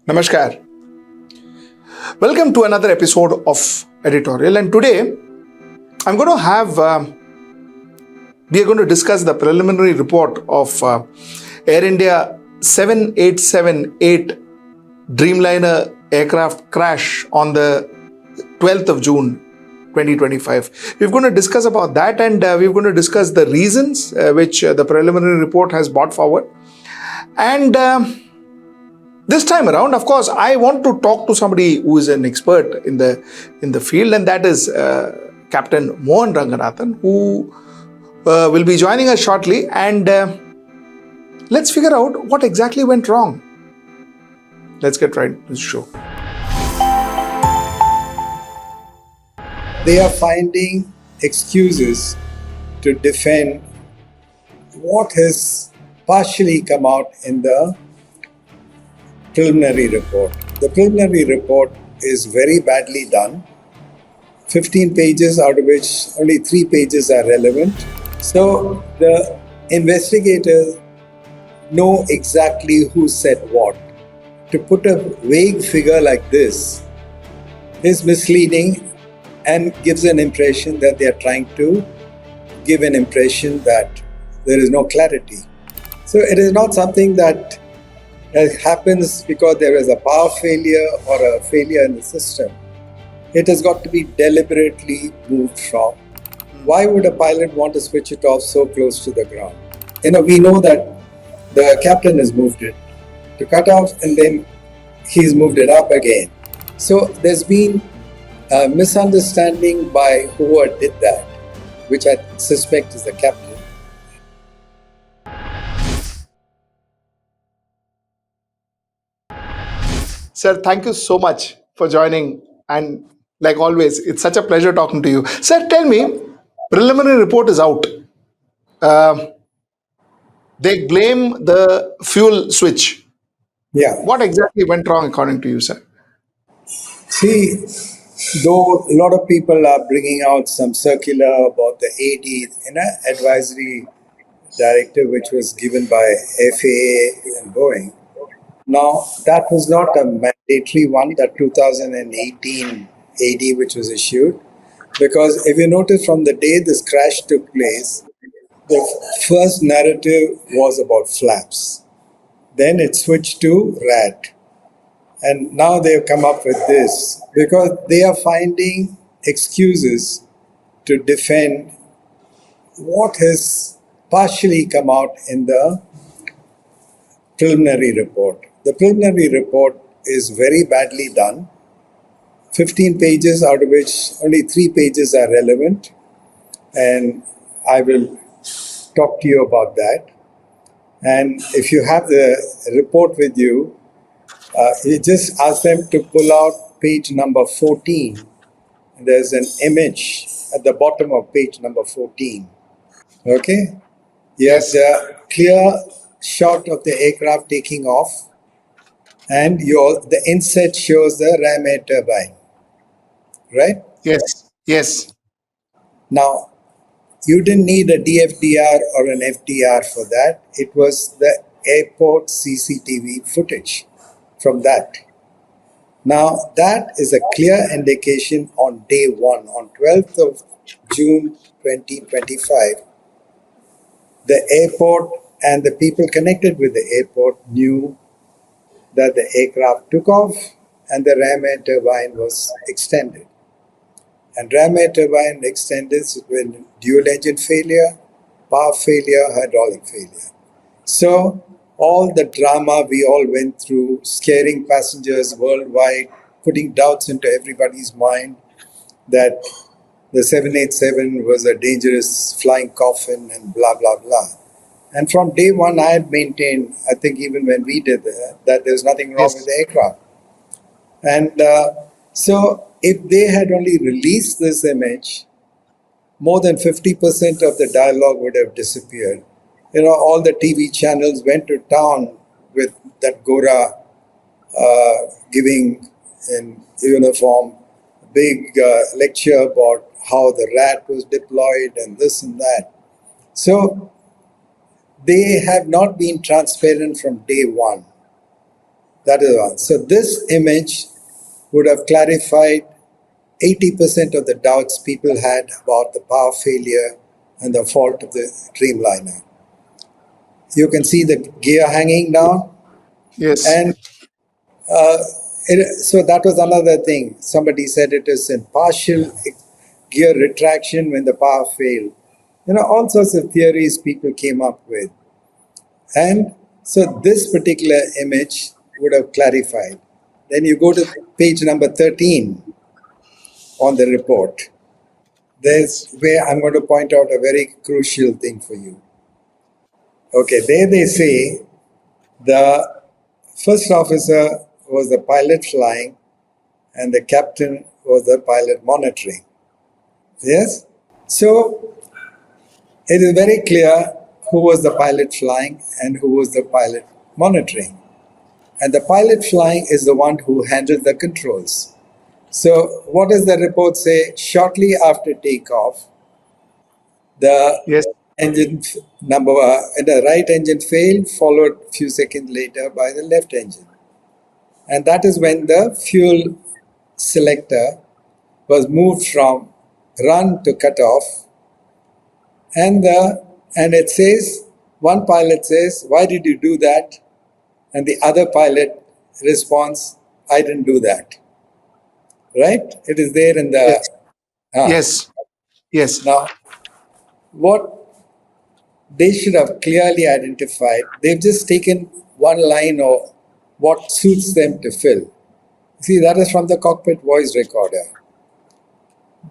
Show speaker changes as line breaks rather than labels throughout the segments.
Namaskar. Welcome to another episode of Editorial. And today I'm going to we are going to discuss the preliminary report of Air India 7878 Dreamliner aircraft crash on the 12th of June 2025. We're going to discuss about that, and we're going to discuss the reasons which the preliminary report has brought forward. And this time around, of course, I want to talk to somebody who is an expert in the field, and that is Captain Mohan Ranganathan, who will be joining us shortly. And let's figure out what exactly went wrong. Let's get right into the show.
They are finding excuses to defend what has partially come out in the preliminary report. The preliminary report is very badly done. 15 pages, out of which only 3 pages are relevant. So the investigators know exactly who said what. To put a vague figure like this is misleading and gives an impression that they are trying to give an impression that there is no clarity. So it is not something that happens because there is a power failure or a failure in the system. It has got to be deliberately moved from. Why would a pilot want to switch it off so close to the ground? We know that the captain has moved it to cut off, and then he's moved it up again. So there's been a misunderstanding by whoever did that, which I suspect is the captain.
Sir, thank you so much for joining. And like always, it's such a pleasure talking to you. Sir, tell me, preliminary report is out. They blame the fuel switch.
Yeah.
What exactly went wrong according to you, sir?
See, though a lot of people are bringing out some circular about the AD, advisory directive, which was given by FAA and Boeing. Now, that was not a mandatory one, that 2018 AD which was issued, because if you notice from the day this crash took place, the first narrative was about flaps. Then it switched to RAT. And now they've come up with this because they are finding excuses to defend what has partially come out in the preliminary report. The preliminary report is very badly done. 15 pages, out of which only 3 pages are relevant. And I will talk to you about that. And if you have the report with you, you just ask them to pull out page number 14. There's an image at the bottom of page number 14. Okay? Yes, a clear shot of the aircraft taking off. And the inset shows the ram air turbine, right?
Yes.
Now, you didn't need a DFDR or an FDR for that. It was the airport CCTV footage from that. Now, that is a clear indication on day one, on 12th of June 2025, the airport and the people connected with the airport knew that the aircraft took off and the ram air turbine was extended. And ram air turbine extended when dual engine failure, power failure, hydraulic failure. So all the drama we all went through, scaring passengers worldwide, putting doubts into everybody's mind that the 787 was a dangerous flying coffin and blah, blah, blah. And from day one, I had maintained, I think even when we did that there's nothing wrong with the aircraft. And so if they had only released this image, more than 50% of the dialogue would have disappeared. All the TV channels went to town with that Gora giving in uniform big lecture about how the RAT was deployed and this and that. So they have not been transparent from day one. That is one. So this image would have clarified 80% of the doubts people had about the power failure and the fault of the Dreamliner. You can see the gear hanging down,
Yes.
and so that was another thing. Somebody said it is in partial gear retraction when the power failed. All sorts of theories people came up with. And so this particular image would have clarified. Then you go to page number 13 on the report. There's where I'm going to point out a very crucial thing for you. Okay, there they say the first officer was the pilot flying and the captain was the pilot monitoring. Yes? So it is very clear who was the pilot flying and who was the pilot monitoring. And the pilot flying is the one who handled the controls. So what does the report say? Shortly after takeoff, the
Yes.
engine the right engine failed, followed a few seconds later by the left engine. And that is when the fuel selector was moved from run to cut off. And it says, one pilot says, "Why did you do that?" And the other pilot responds, "I didn't do that." Right? It is there in the.
Yes. Yes. Yes.
Now, what they should have clearly identified, they've just taken one line of what suits them to fill. See, that is from the cockpit voice recorder.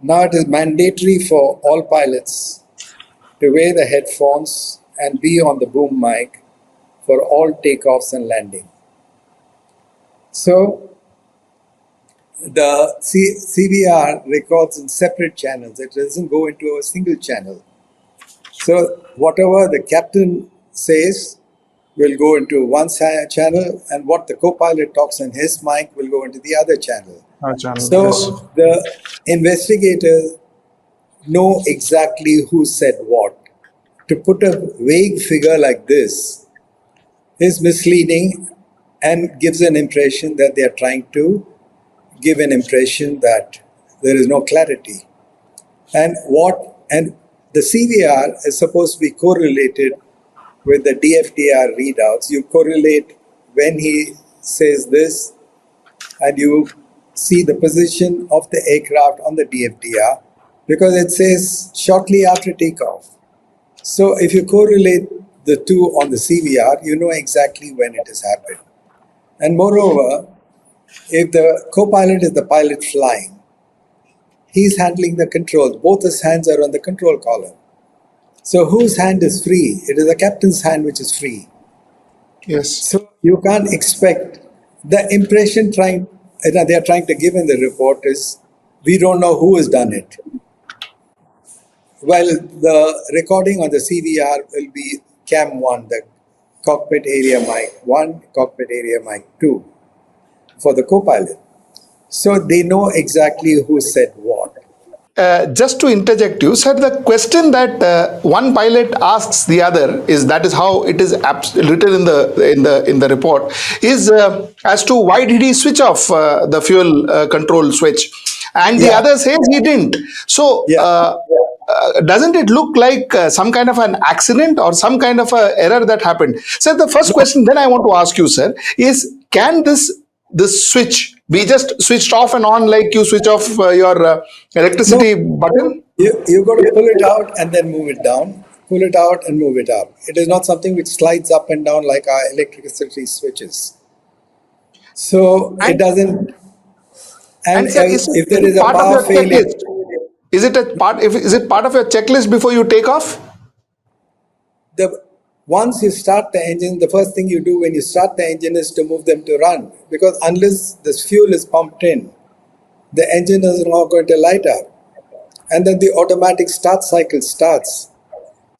Now it is mandatory for all pilots to wear the headphones and be on the boom mic for all takeoffs and landing. So the CVR records in separate channels. It doesn't go into a single channel. So whatever the captain says will go into one channel, and what the co-pilot talks in his mic will go into the other channel. So
Yes.
the investigators know exactly who said what. To put a vague figure like this is misleading and gives an impression that they are trying to give an impression that there is no clarity. And the CVR is supposed to be correlated with the DFDR readouts. You correlate when he says this, and you see the position of the aircraft on the DFDR because it says shortly after takeoff. So if you correlate the two on the CVR, you know exactly when it has happened. And moreover, if the co-pilot is the pilot flying, he's handling the controls. Both his hands are on the control column. So whose hand is free? It is the captain's hand which is free.
Yes.
So you can't expect the impression they are trying to give in the report is we don't know who has done it. Well, the recording on the CVR will be Cam 1, the cockpit area mic 1, cockpit area mic 2 for the co-pilot. So they know exactly who said what.
Just to interject you, sir, the question that one pilot asks the other is how it is written in the report is as to why did he switch off the fuel control switch, and the
Yeah.
other says he didn't. So.
Yeah.
Doesn't it look like some kind of an accident or some kind of a error that happened? So the first question then I want to ask you, sir, is can this switch be just switched off and on like you switch off your electricity button?
You got to pull it out and then move it down. Pull it out and move it up. It is not something which slides up and down like our electricity switches. So it doesn't. And
Sir,
if there is a
part of
power
your
failure,
checklist? Is it part of your checklist before you take off?
once you start the engine, the first thing you do when you start the engine is to move them to run. Because unless this fuel is pumped in, the engine is not going to light up. And then the automatic start cycle starts.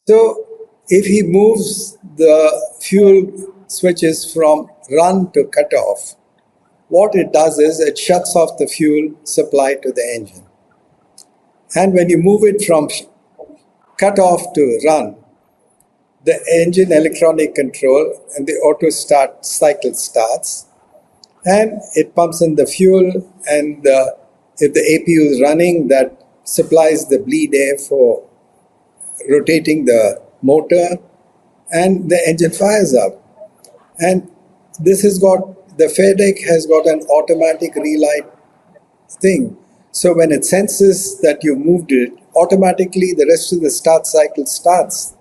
So if he moves the fuel switches from run to cut off, what it does is it shuts off the fuel supply to the engine. And when you move it from cut off to run, the engine electronic control and the auto start cycle starts. and it pumps in the fuel, and if the APU is running, that supplies the bleed air for rotating the motor, and the engine fires up. And this has got, the FADEC has got an automatic relight thing. So when it senses that you moved it, automatically the rest of the start cycle starts.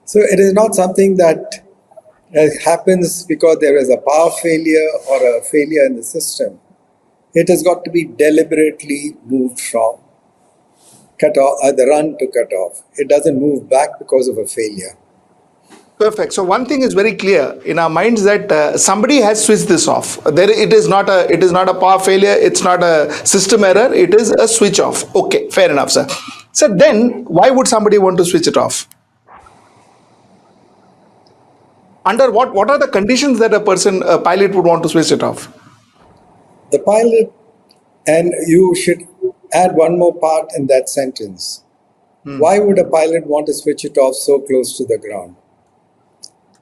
So it is not something that happens because there is a power failure or a failure in the system. It has got to be deliberately moved from cut off, the run to cut off. It doesn't move back because of a failure.
Perfect. So one thing is very clear in our minds that somebody has switched this off. It is not a power failure. It's not a system error. It is a switch off. Okay, fair enough, sir. So then, why would somebody want to switch it off? Under what are the conditions that a pilot would want to switch it off?
The pilot, and you should add one more part in that sentence. Why would a pilot want to switch it off so close to the ground?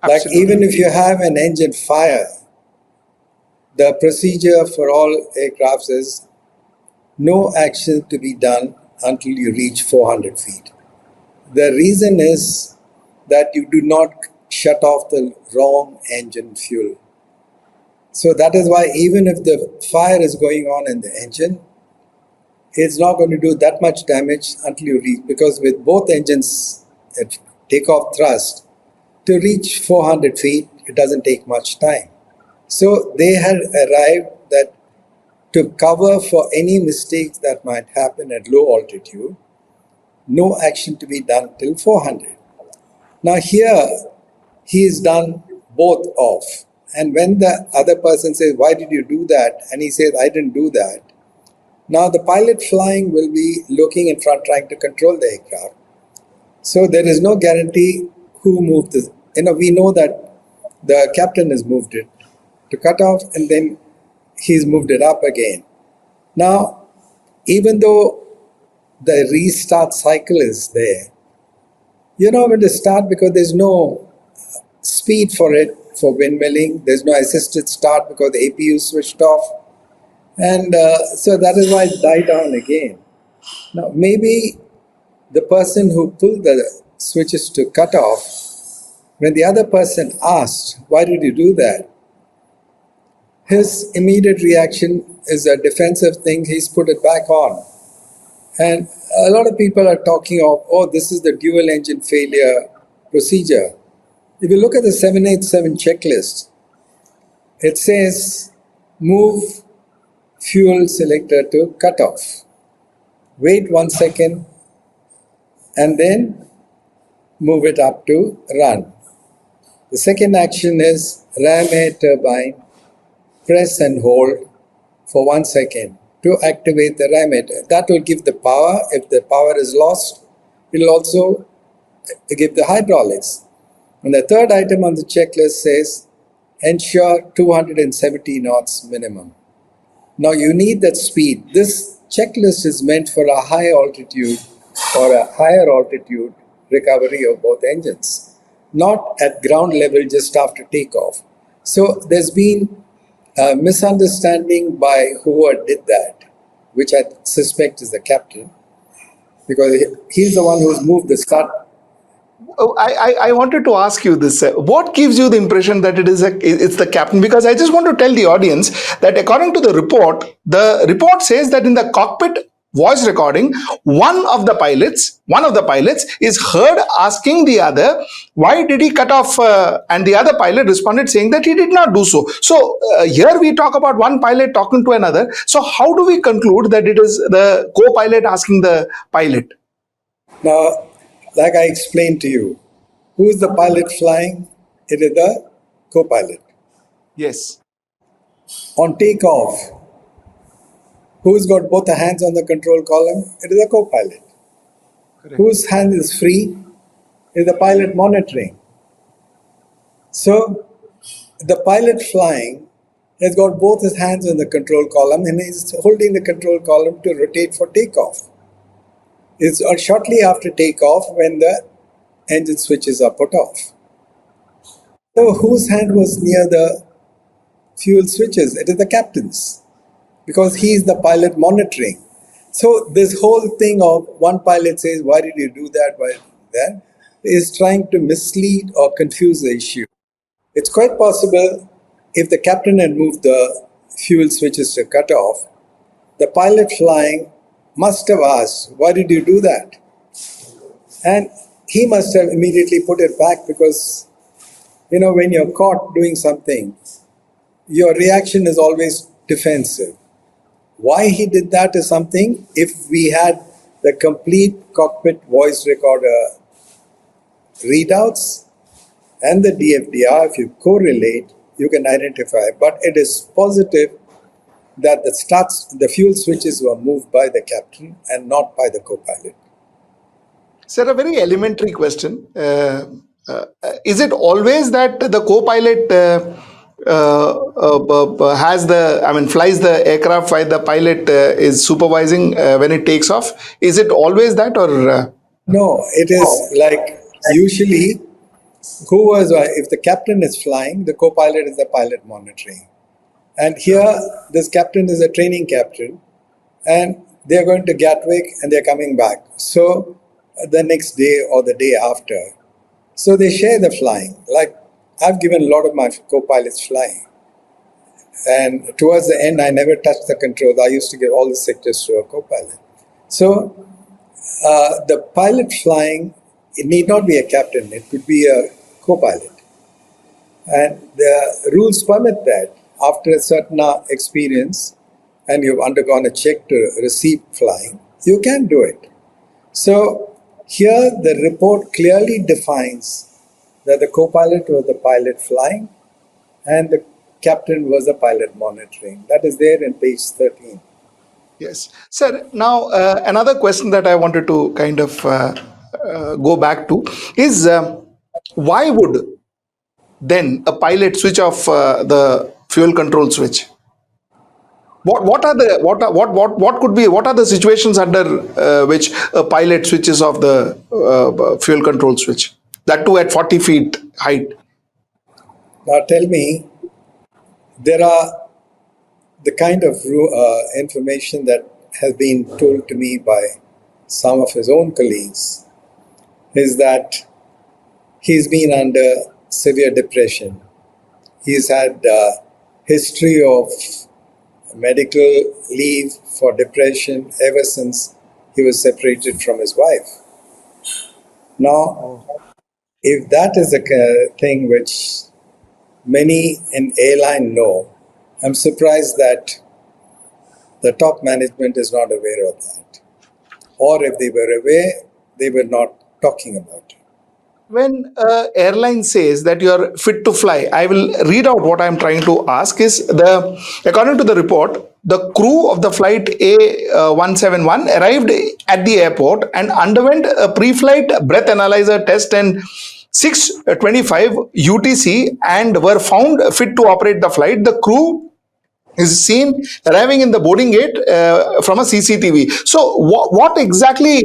Like,
Absolutely.
even if you have an engine fire, the procedure for all aircrafts is no action to be done until you reach 400 feet. The reason is that you do not shut off the wrong engine fuel. So that is why even if the fire is going on in the engine, it's not going to do that much damage until you reach, because with both engines at takeoff thrust, to reach 400 feet, it doesn't take much time. So they had arrived that to cover for any mistakes that might happen at low altitude, no action to be done till 400. Now here, he's done both off. And when the other person says, why did you do that? And he says, I didn't do that. Now the pilot flying will be looking in front, trying to control the aircraft. So there is no guarantee who moved this. We know that the captain has moved it to cut off, and then he's moved it up again. Now, even though the restart cycle is there, you're not going to start because there's no speed for it for windmilling. There's no assisted start because the APU switched off. And so that is why it died down again. Now, maybe the person who pulled the switches to cut off, when the other person asked, why did you do that? His immediate reaction is a defensive thing. He's put it back on. And a lot of people are talking of, oh, this is the dual engine failure procedure. If you look at the 787 checklist, it says move fuel selector to cutoff. Wait 1 second and then move it up to run. The second action is ram air turbine, press and hold for 1 second to activate the ram air. That will give the power. If the power is lost, it will also give the hydraulics. And the third item on the checklist says ensure 270 knots minimum. Now you need that speed. This checklist is meant for a high altitude or a higher altitude recovery of both engines, not at ground level just after takeoff. So there's been a misunderstanding by whoever did that, which I suspect is the captain, because he's the one who's moved the start.
I wanted to ask you this. What gives you the impression that it's the captain? Because I just want to tell the audience that according to the report says that in the cockpit voice recording, one of the pilots is heard asking the other, why did he cut off? And the other pilot responded saying that he did not do so. So here we talk about one pilot talking to another. So how do we conclude that it is the co-pilot asking the pilot?
Now, like I explained to you, who is the pilot flying? It is the co-pilot.
Yes.
On takeoff, who's got both the hands on the control column? It is the co-pilot.
Correct.
Whose hand is free is the pilot monitoring. So the pilot flying has got both his hands on the control column and is holding the control column to rotate for takeoff. It's shortly after takeoff when the engine switches are put off. So whose hand was near the fuel switches. It is the captain's, because he is the pilot monitoring. So this whole thing of one pilot says, "Why did you do that? Why that?" is trying to mislead or confuse the issue. It's quite possible if the captain had moved the fuel switches to cut off, the pilot flying must have asked, "Why did you do that?" And he must have immediately put it back, because, when you're caught doing something, your reaction is always defensive. Why he did that is something, if we had the complete cockpit voice recorder readouts and the DFDR, if you correlate, you can identify. But it is positive that the fuel switches were moved by the captain and not by the co-pilot.
Sir, a very elementary question. Is it always that the co-pilot flies the aircraft while the pilot is supervising when it takes off? Is it always that, or?
No, it is like usually if the captain is flying, the co-pilot is the pilot monitoring. And here, this captain is a training captain, and they're going to Gatwick and they're coming back. So the next day or the day after. So they share the flying. Like, I've given a lot of my co-pilots flying. And towards the end, I never touched the controls. I used to give all the sectors to a co-pilot. So the pilot flying, it need not be a captain. It could be a co-pilot. And the rules permit that after a certain experience and you've undergone a check to receive flying, you can do it. So here the report clearly defines that the co-pilot was the pilot flying and the captain was the pilot monitoring. That is there in page 13.
Yes. Sir, now another question that I wanted to kind of go back to is why would then a pilot switch off the fuel control switch? What are the situations under which a pilot switches off the fuel control switch? That too at 40 feet height.
Now tell me, there are the kind of information that has been told to me by some of his own colleagues is that he's been under severe depression. He's had a history of medical leave for depression ever since he was separated from his wife. Now, if that is a thing which many in airline know, I'm surprised that the top management is not aware of that. Or if they were aware, they were not talking about it.
When airline says that you are fit to fly, I will read out what I am trying to ask is according to the report, the crew of the flight A171 arrived at the airport and underwent a pre-flight breath analyzer test and 6:25 UTC and were found fit to operate the flight. The crew is seen arriving in the boarding gate from a CCTV. So what exactly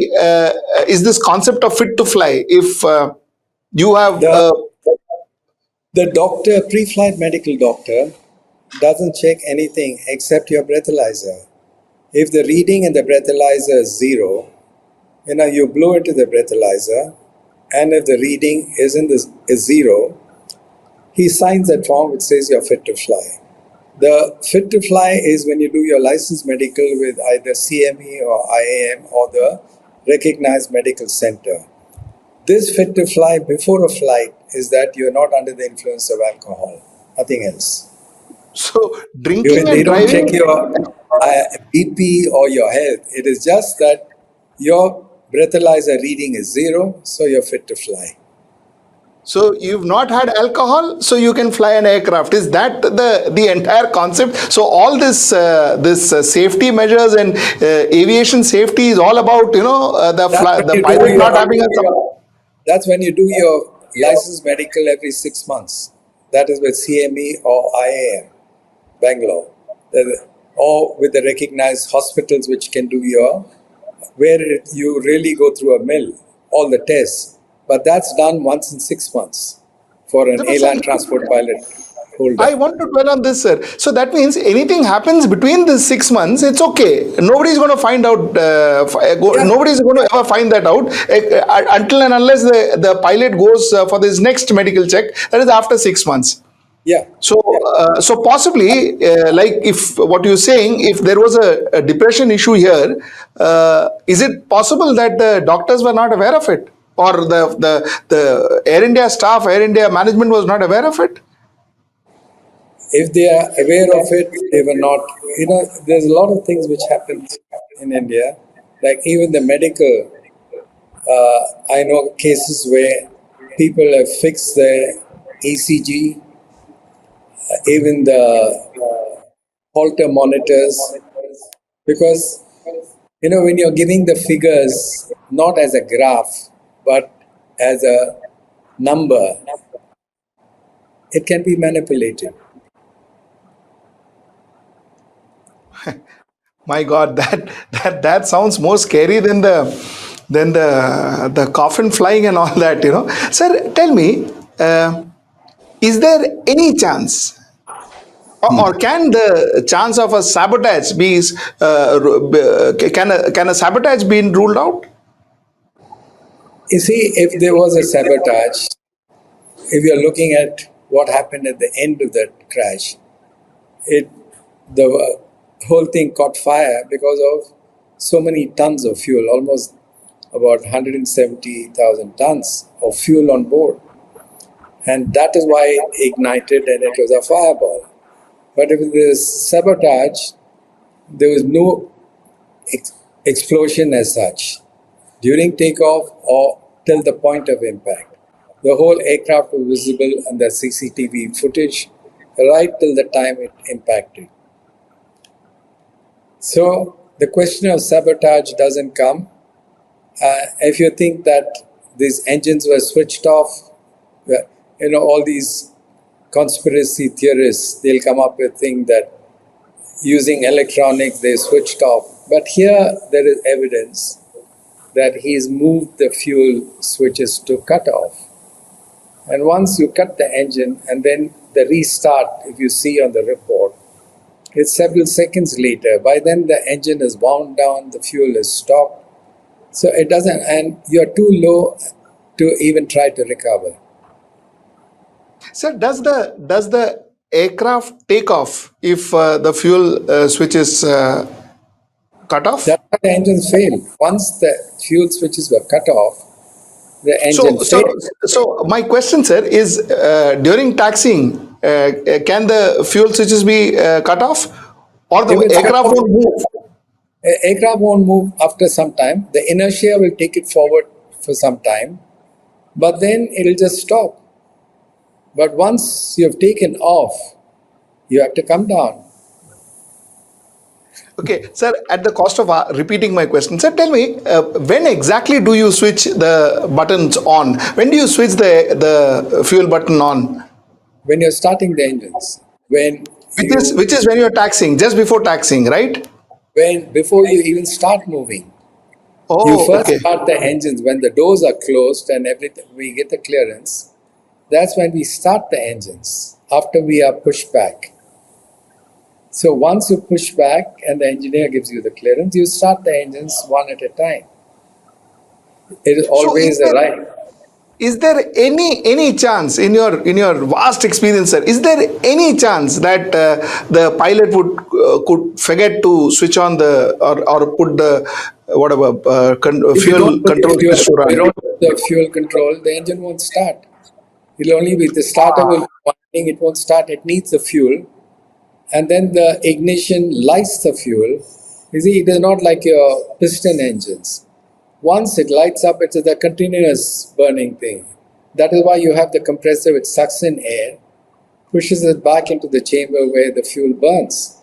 is this concept of fit to fly? If you have
the doctor, pre-flight medical doctor, doesn't check anything except your breathalyzer. If the reading in the breathalyzer is zero, you blow into the breathalyzer, and if the reading is zero, he signs that form which says you're fit to fly. The fit to fly is when you do your license medical with either CME or IAM or the recognized medical center. This fit to fly before a flight is that you're not under the influence of alcohol, nothing else.
So drinking
They
and
don't
driving.
check your BP or your health. It is just that your breathalyzer reading is zero, so you're fit to fly.
So you've not had alcohol, so you can fly an aircraft. Is that the entire concept? So all this safety measures and aviation safety is all about the pilot not having a.
That's when you do your license medical every 6 months. That is with CME or IAM, Bangalore, or with the recognized hospitals which can do where you really go through a mill, all the tests. But that's done once in 6 months for an airline transport pilot. hold
I
up.
want to dwell on this, sir. So that means anything happens between the 6 months, it's okay. Nobody's going to find out.
Yeah,
Nobody's going to ever find that out until and unless the pilot goes for this next medical check. That is after 6 months.
yeah.
So possibly, like if what you're saying, if there was a depression issue here, is it possible that the doctors were not aware of it, or the Air India staff, Air India management was not aware of it?
If they are aware of it, they were not. There's a lot of things which happens in India, like even the medical. I know cases where people have fixed their ECG, even the Holter monitors, because when you're giving the figures not as a graph but as a number, it can be manipulated.
My God, that sounds more scary than the coffin flying and all that. Sir, tell me, is there any chance, or can the chance of a sabotage be? Can a sabotage be ruled out?
You see, if there was a sabotage, if you're looking at what happened at the end of that crash, it the whole thing caught fire because of so many tons of fuel, almost about 170,000 tons of fuel on board. And that is why it ignited and it was a fireball. But if there's sabotage, there was no explosion as such during takeoff or till the point of impact. The whole aircraft was visible on the CCTV footage right till the time it impacted. So the question of sabotage doesn't come. If you think that these engines were switched off, all these conspiracy theorists, they'll come up with things that using electronics they switched off. But here there is evidence that he's moved the fuel switches to cut off. And once you cut the engine and then the restart, if you see on the report, it's several seconds later. By then the engine is wound down, the fuel is stopped. So it doesn't, and you're too low to even try to recover.
Sir, does the aircraft take off if the fuel switch is cut off?
That's why the engines fail. Once the fuel switches were cut off, the engine
So, so,
failed.
so my question, sir, is during taxiing, can the fuel switches be cut off, or the
It will
aircraft
stop.
won't move?
Aircraft won't move after some time. The inertia will take it forward for some time, but then it'll just stop. But once you've taken off, you have to come down.
Okay, sir, at the cost of repeating my question, sir, tell me, when exactly do you switch the buttons on? When do you switch the fuel button on?
When you're starting the engines,
Which is when you're taxing, just before taxing, right?
when before you even start moving, you
Oh,
first
okay.
start the engines when the doors are closed and everything. We get the clearance. That's when we start the engines after we are pushed back. So once you push back and the engineer gives you the clearance, you start the engines one at a time. It is
So,
always a right.
is there any chance in your vast experience, sir? Is there any chance that the pilot could forget to switch on or put the whatever
If you
fuel
don't put the
control
fuel,
switch to
you
run?
don't put the fuel control, the engine won't start. It'll only be the starter will be winding, it won't start. It needs the fuel, and then the ignition lights the fuel. You see, it is not like your piston engines. Once it lights up, it's a continuous burning thing. That is why you have the compressor which sucks in air, pushes it back into the chamber where the fuel burns.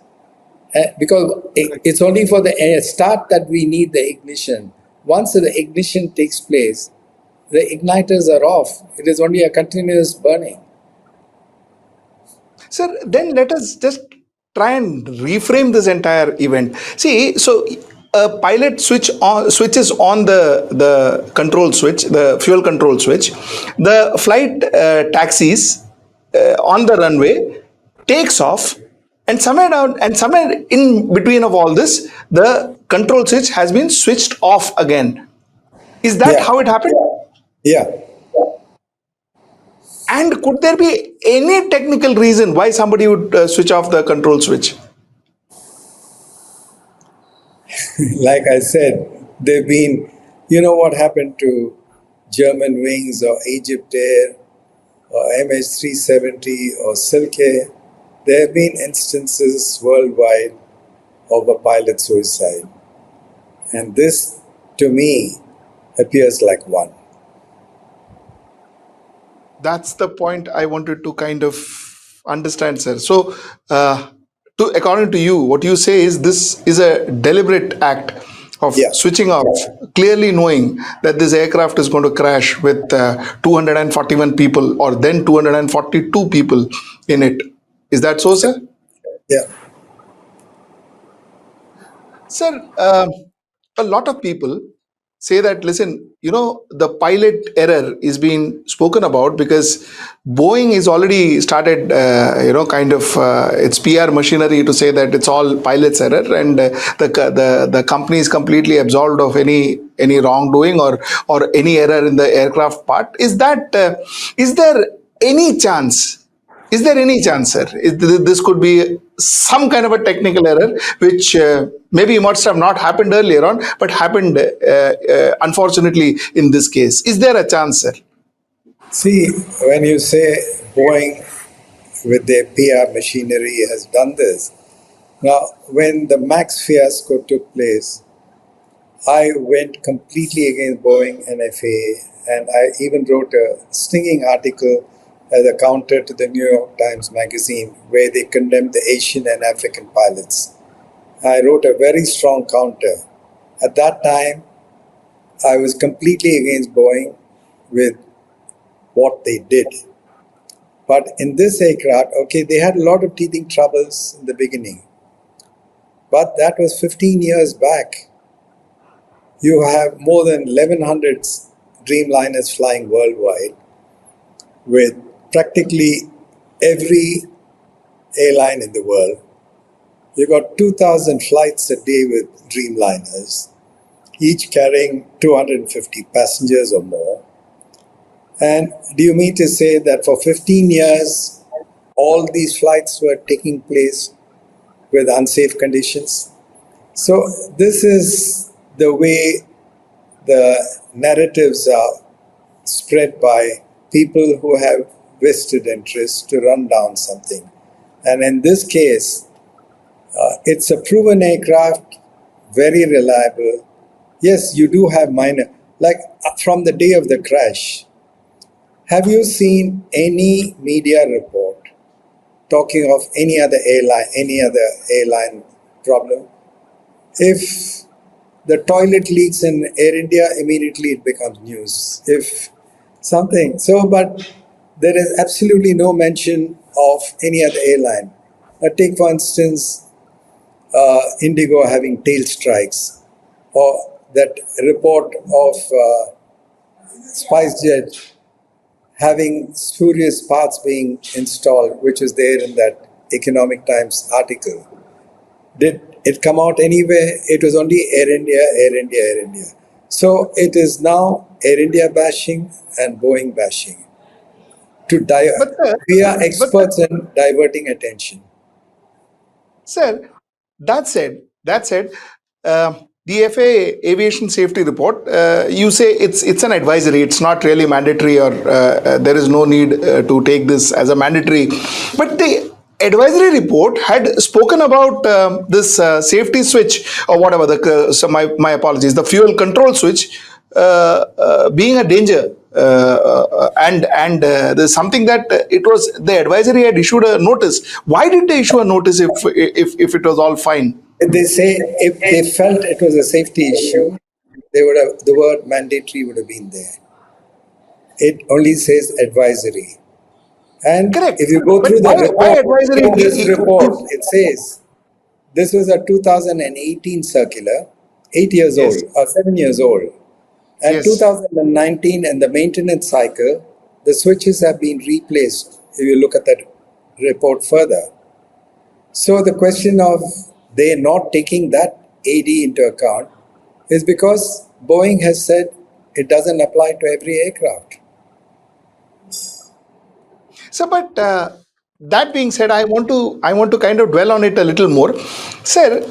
Because it's only for the air start that we need the ignition. Once the ignition takes place, the igniters are off. It is only a continuous burning.
Sir, then let us just try and reframe this entire event. See, so a pilot switches on the control switch, the fuel control switch. The flight taxis on the runway. takes off, and somewhere in between of all this, the control switch has been switched off again. Is that
Yeah,
how it happened?
yeah.
And could there be any technical reason why somebody would switch off the control switch?
Like I said, they've been, you know what happened to German Wings or Egypt Air or MH370 or Silk Air? There have been instances worldwide of a pilot suicide. And this, to me, appears like one.
That's the point I wanted to kind of understand, sir. So, according to you, what you say is this is a deliberate act of
Yeah.
switching off, clearly knowing that this aircraft is going to crash with 241 people or then 242 people in it. Is that so, sir?
Yeah.
Sir, a lot of people say that, listen, the pilot error is being spoken about because Boeing is already started, kind of its PR machinery to say that it's all pilot's error, and the company is completely absolved of any wrongdoing or any error in the aircraft part. Is there any chance? Is there any chance, sir? This could be some kind of a technical error, which maybe must have not happened earlier on, but happened unfortunately in this case. Is there a chance, sir?
See, when you say Boeing with their PR machinery has done this, now when the Max fiasco took place, I went completely against Boeing and FAA, and I even wrote a stinging article as a counter to the New York Times Magazine where they condemned the Asian and African pilots. I wrote a very strong counter. At that time, I was completely against Boeing with what they did. But in this aircraft, okay, they had a lot of teething troubles in the beginning. But that was 15 years back. You have more than 1,100 Dreamliners flying worldwide with practically every airline in the world. You got 2,000 flights a day with Dreamliners, each carrying 250 passengers or more. And do you mean to say that for 15 years, all these flights were taking place with unsafe conditions? So, this is the way the narratives are spread by people who have vested interest to run down something. And in this case, it's a proven aircraft, very reliable. Yes, you do have minor, like from the day of the crash. Have you seen any media report talking of any other airline problem? If the toilet leaks in Air India, immediately it becomes news. If something, so, but there is absolutely no mention of any other airline. Take, for instance, Indigo having tail strikes, or that report of SpiceJet having spurious parts being installed, which was there in that Economic Times article. Did it come out anywhere? It was only Air India, Air India, Air India. So it is now Air India bashing and Boeing bashing.
But sir,
We are
but
experts in diverting attention.
sir, that said, the FAA aviation safety report, you say it's an advisory. It's not really mandatory, or there is no need to take this as a mandatory. But the advisory report had spoken about this safety switch or whatever. So my apologies. The fuel control switch being a danger. And there's something that it was the advisory had issued a notice. Why did they issue a notice if it was all fine?
They say if they felt it was a safety issue, they would have the word mandatory would have been there. It only says advisory. And
Correct.
if you go
But
through the
why
report,
advisory?
in this report, it says this was a 2018 circular, 8 years
Yes.
old or 7 years old. And
Yes.
2019 and the maintenance cycle, the switches have been replaced. If you look at that report further, So the question of they not taking that AD into account is because Boeing has said it doesn't apply to every aircraft.
So, but that being said, I want to kind of dwell on it a little more, sir.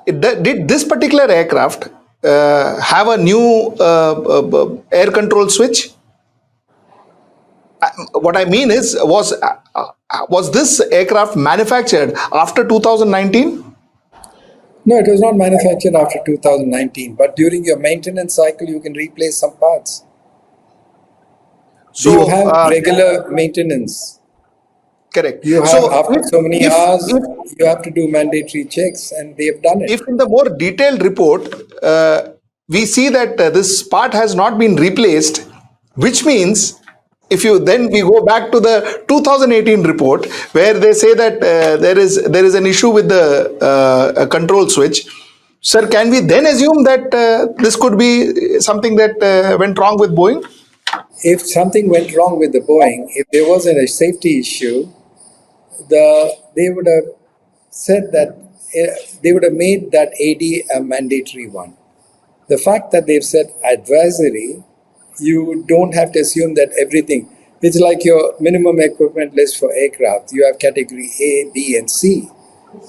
Did this particular aircraft have a new air control switch? What I mean is, was this aircraft manufactured after 2019?
No, it was not manufactured after 2019, but during your maintenance cycle, you can replace some parts. Do you
So,
have regular maintenance?
correct.
You have,
So,
after so many hours,
if
you have to do mandatory checks, and they have done it.
if in the more detailed report we see that this part has not been replaced, which means if you then we go back to the 2018 report where they say that there is an issue with the control switch, sir, can we then assume that this could be something that went wrong with Boeing?
If something went wrong with the Boeing, if there wasn't a safety issue, they would have said that they would have made that AD a mandatory one. The fact that they've said advisory, you don't have to assume that everything. It's like your minimum equipment list for aircraft. You have category A, B, and C.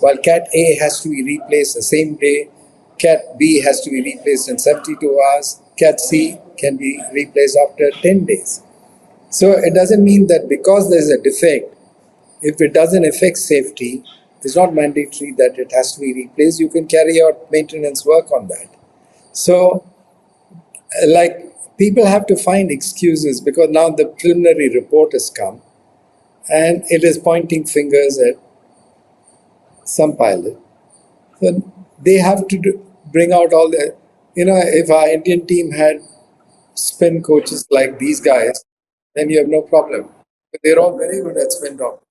While Cat A has to be replaced the same day, Cat B has to be replaced in 72 hours, Cat C can be replaced after 10 days. So it doesn't mean that because there's a defect, if it doesn't affect safety, it's not mandatory that it has to be replaced. You can carry out maintenance work on that. So, like, people have to find excuses because now the preliminary report has come and it is pointing fingers at some pilot. So they have to bring out all the, if our Indian team had spin coaches like these guys, then you have no problem. But they're all very good at spin docking.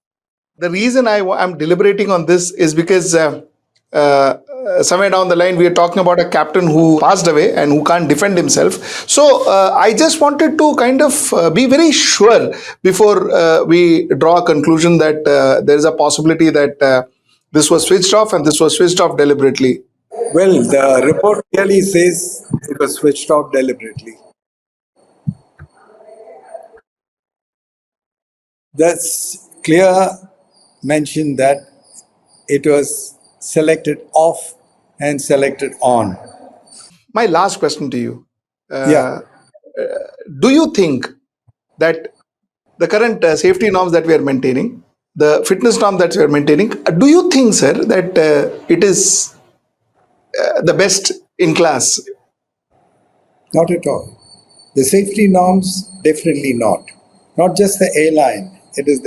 The reason I'm deliberating on this is because somewhere down the line we are talking about a captain who passed away and who can't defend himself. So I just wanted to kind of be very sure before we draw a conclusion that there is a possibility that this was switched off and this was switched off deliberately.
Well, the report clearly says it was switched off deliberately. That's clear mention that it was selected off and selected on.
My last question to you:
Yeah,
uh, do you think that the current safety norms that we are maintaining, the fitness norm that we are maintaining, do you think, sir, that it is the best in class?
not at all. The safety norms, definitely not. Not just the airline. It is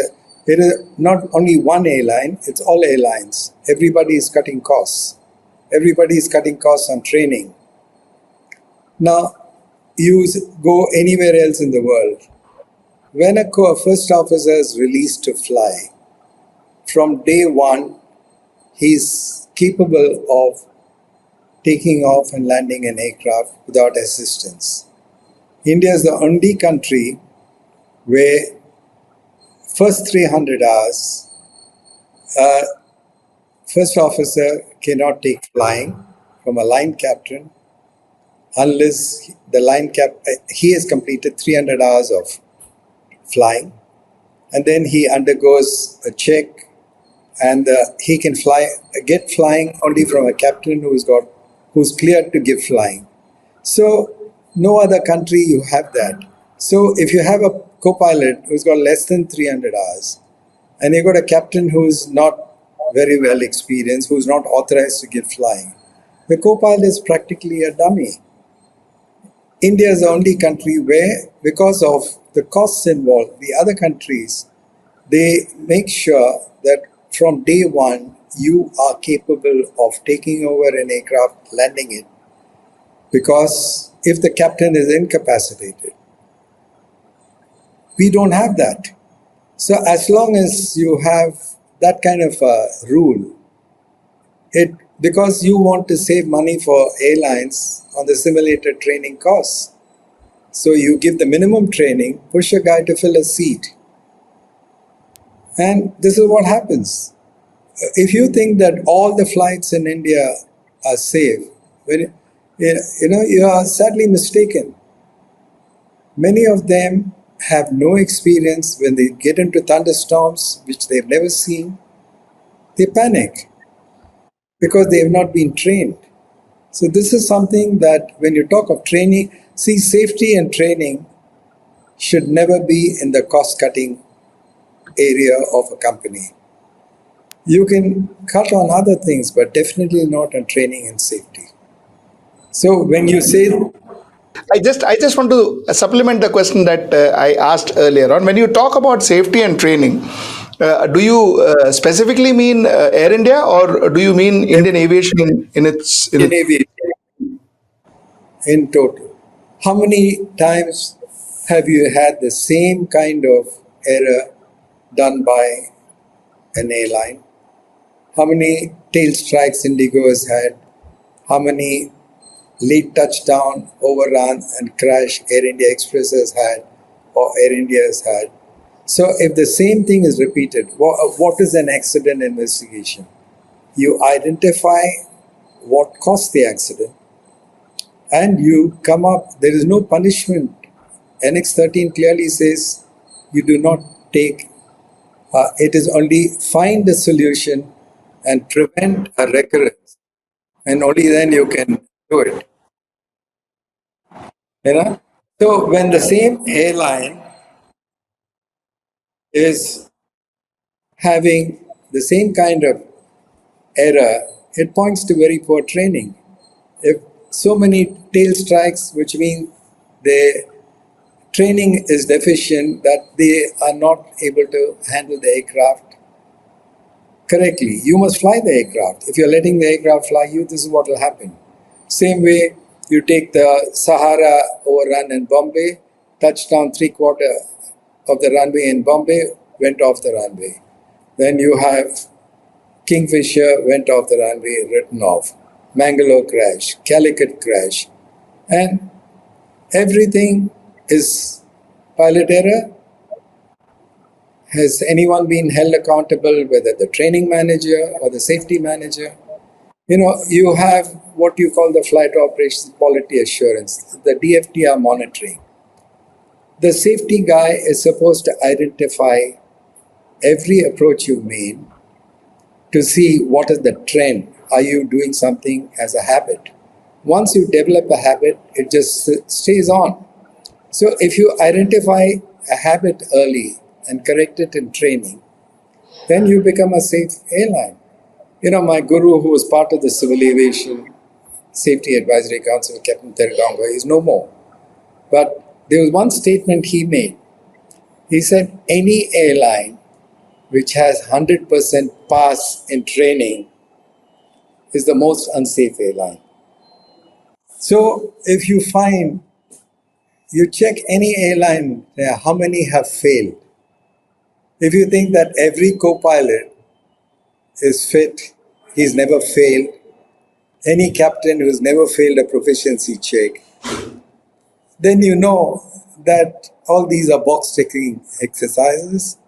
not only one airline, it's all airlines. Everybody is cutting costs. Everybody is cutting costs on training. Now, you go anywhere else in the world. When a first officer is released to fly, from day one, he's capable of taking off and landing an aircraft without assistance. India is the only country where first 300 hours, uh, first officer cannot take flying from a line captain unless the line cap he has completed 300 hours of flying, and then he undergoes a check, and he can get flying only from a captain who's cleared to give flying. So no other country you have that. So if you have a co-pilot who's got less than 300 hours, and you've got a captain who's not very well experienced, who's not authorized to give flying, the co-pilot is practically a dummy. India is the only country where, because of the costs involved, the other countries, they make sure that from day one, you are capable of taking over an aircraft, landing it. Because if the captain is incapacitated, we don't have that. So as long as you have that kind of a rule, it because you want to save money for airlines on the simulator training costs. So you give the minimum training, push a guy to fill a seat. And this is what happens. if you think that all the flights in India are safe, when you are sadly mistaken. Many of them have no experience. When they get into thunderstorms, which they've never seen, they panic because they have not been trained. So this is something that when you talk of training, see, safety and training should never be in the cost-cutting area of a company. You can cut on other things, but definitely not on training and safety. So when you say,
I just want to supplement the question that I asked earlier on. When you talk about safety and training, do you specifically mean Air India, or do you mean Indian aviation in its?
in aviation in total, how many times have you had the same kind of error done by an airline? How many tail strikes Indigo has had? How many late touchdown, overrun, and crash Air India Express has had or Air India has had? So, if the same thing is repeated, what is an accident investigation? You identify what caused the accident and you come up, there is no punishment. Annex 13 clearly says you do not take, it is only find a solution and prevent a recurrence, and only then you can do it. You know? So when the same airline is having the same kind of error, it points to very poor training. If so many tail strikes, which means the training is deficient, that they are not able to handle the aircraft correctly. You must fly the aircraft. If you're letting the aircraft fly you, this is what will happen. Same way, you take the Sahara overrun in Bombay, touchdown three-quarter of the runway in Bombay, went off the runway. Then you have Kingfisher went off the runway, written off. Mangalore crash, Calicut crash, and everything is pilot error. Has anyone been held accountable, whether the training manager or the safety manager? You have what you call the flight operations quality assurance, the DFTR monitoring. The safety guy is supposed to identify every approach you made to see what is the trend. Are you doing something as a habit? Once you develop a habit, it just stays on. So if you identify a habit early and correct it in training, then you become a safe airline. My guru, who was part of the Civil Aviation Safety Advisory Council, Captain Mohan is no more. But there was one statement he made. He said, any airline which has 100% pass in training is the most unsafe airline. So if you find, you check any airline, how many have failed. If you think that every co-pilot is fit, he's never failed, any captain who's never failed a proficiency check, then you know that all these are box ticking exercises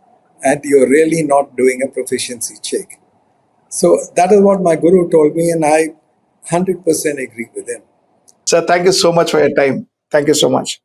and you're really not doing a proficiency check. So that is what my guru told me, and I 100% agree with him.
Sir, thank you so much for your time. Thank you so much.